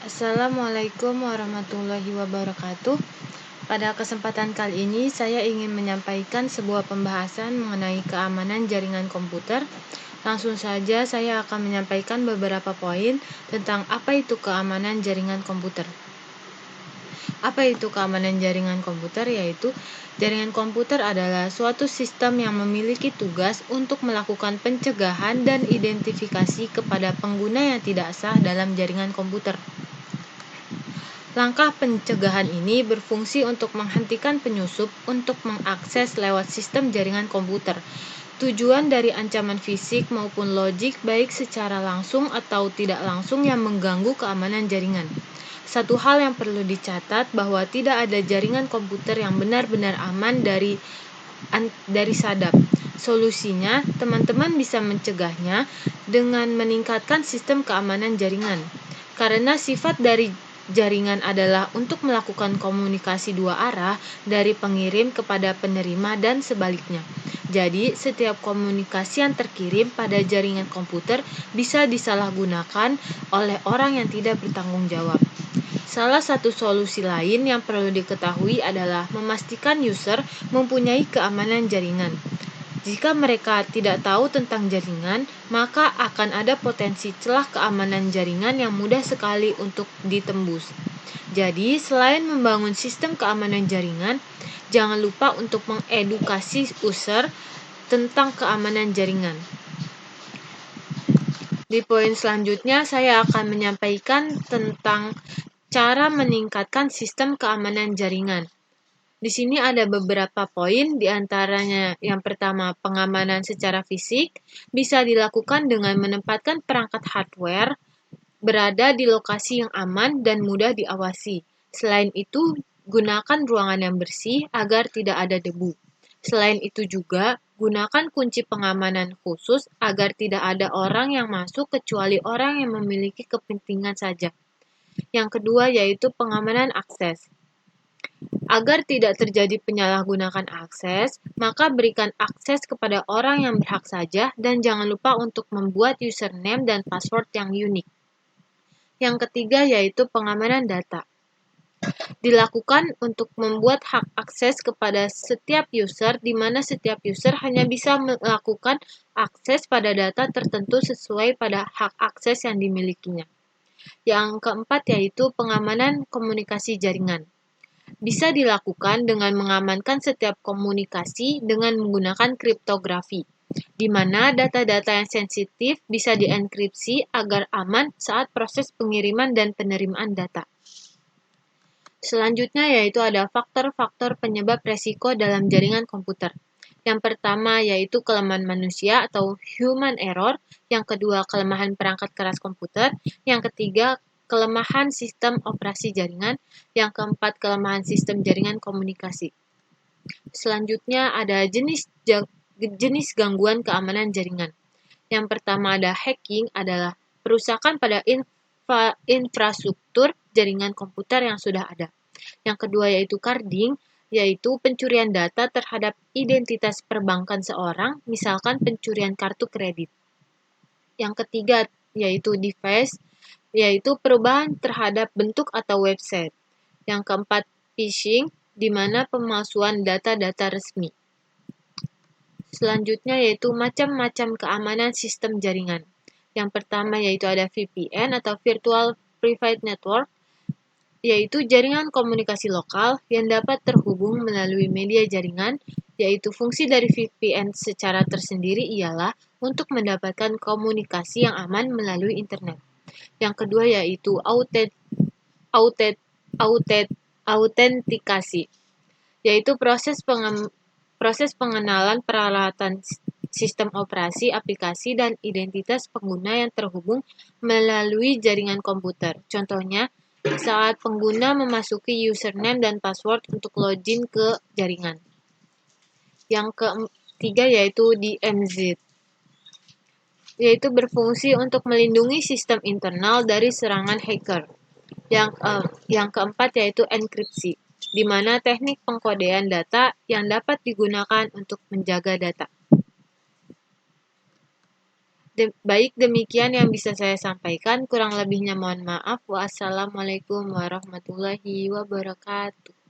Assalamualaikum warahmatullahi wabarakatuh. Pada kesempatan kali ini, saya ingin menyampaikan sebuah pembahasan mengenai keamanan jaringan komputer. Langsung saja, saya akan menyampaikan beberapa poin tentang apa itu keamanan jaringan komputer. Apa itu keamanan jaringan komputer? Yaitu jaringan komputer adalah suatu sistem yang memiliki tugas untuk melakukan pencegahan dan identifikasi kepada pengguna yang tidak sah dalam jaringan komputer. Langkah pencegahan ini berfungsi untuk menghentikan penyusup untuk mengakses lewat sistem jaringan komputer. Tujuan dari ancaman fisik maupun logik baik secara langsung atau tidak langsung yang mengganggu keamanan jaringan. Satu hal yang perlu dicatat bahwa tidak ada jaringan komputer yang benar-benar aman dari sadap. Solusinya, teman-teman bisa mencegahnya dengan meningkatkan sistem keamanan jaringan. Karena sifat dari jaringan adalah untuk melakukan komunikasi dua arah dari pengirim kepada penerima dan sebaliknya. Jadi, setiap komunikasi yang terkirim pada jaringan komputer bisa disalahgunakan oleh orang yang tidak bertanggung jawab. Salah satu solusi lain yang perlu diketahui adalah memastikan user mempunyai keamanan jaringan. Jika mereka tidak tahu tentang jaringan, maka akan ada potensi celah keamanan jaringan yang mudah sekali untuk ditembus. Jadi, selain membangun sistem keamanan jaringan, jangan lupa untuk mengedukasi user tentang keamanan jaringan. Di poin selanjutnya, saya akan menyampaikan tentang cara meningkatkan sistem keamanan jaringan. Di sini ada beberapa poin, di antaranya yang pertama, pengamanan secara fisik bisa dilakukan dengan menempatkan perangkat hardware berada di lokasi yang aman dan mudah diawasi. Selain itu, gunakan ruangan yang bersih agar tidak ada debu. Selain itu juga, gunakan kunci pengamanan khusus agar tidak ada orang yang masuk kecuali orang yang memiliki kepentingan saja. Yang kedua yaitu pengamanan akses. Agar tidak terjadi penyalahgunaan akses, maka berikan akses kepada orang yang berhak saja dan jangan lupa untuk membuat username dan password yang unik. Yang ketiga yaitu pengamanan data. Dilakukan untuk membuat hak akses kepada setiap user di mana setiap user hanya bisa melakukan akses pada data tertentu sesuai pada hak akses yang dimilikinya. Yang keempat yaitu pengamanan komunikasi jaringan. Bisa dilakukan dengan mengamankan setiap komunikasi dengan menggunakan kriptografi, di mana data-data yang sensitif bisa dienkripsi agar aman saat proses pengiriman dan penerimaan data. Selanjutnya yaitu ada faktor-faktor penyebab resiko dalam jaringan komputer. Yang pertama yaitu kelemahan manusia atau human error, yang kedua kelemahan perangkat keras komputer, yang ketiga kelemahan sistem operasi jaringan, yang keempat kelemahan sistem jaringan komunikasi. Selanjutnya ada jenis gangguan keamanan jaringan. Yang pertama ada hacking, adalah perusakan pada infrastruktur jaringan komputer yang sudah ada. Yang kedua yaitu carding, yaitu pencurian data terhadap identitas perbankan seorang, misalkan pencurian kartu kredit. Yang ketiga yaitu device, yaitu perubahan terhadap bentuk atau website. Yang keempat phishing, di mana pemalsuan data-data resmi. Selanjutnya yaitu macam-macam keamanan sistem jaringan. Yang pertama yaitu ada VPN atau Virtual Private Network, yaitu jaringan komunikasi lokal yang dapat terhubung melalui media jaringan, yaitu fungsi dari VPN secara tersendiri ialah untuk mendapatkan komunikasi yang aman melalui internet. Yang kedua yaitu autentikasi, yaitu proses pengenalan peralatan sistem operasi, aplikasi, dan identitas pengguna yang terhubung melalui jaringan komputer. Contohnya, saat pengguna memasuki username dan password untuk login ke jaringan. Yang ketiga yaitu DMZ, yaitu berfungsi untuk melindungi sistem internal dari serangan hacker. Yang keempat yaitu enkripsi, di mana teknik pengkodean data yang dapat digunakan untuk menjaga data. Baik demikian yang bisa saya sampaikan, kurang lebihnya mohon maaf. Wassalamualaikum warahmatullahi wabarakatuh.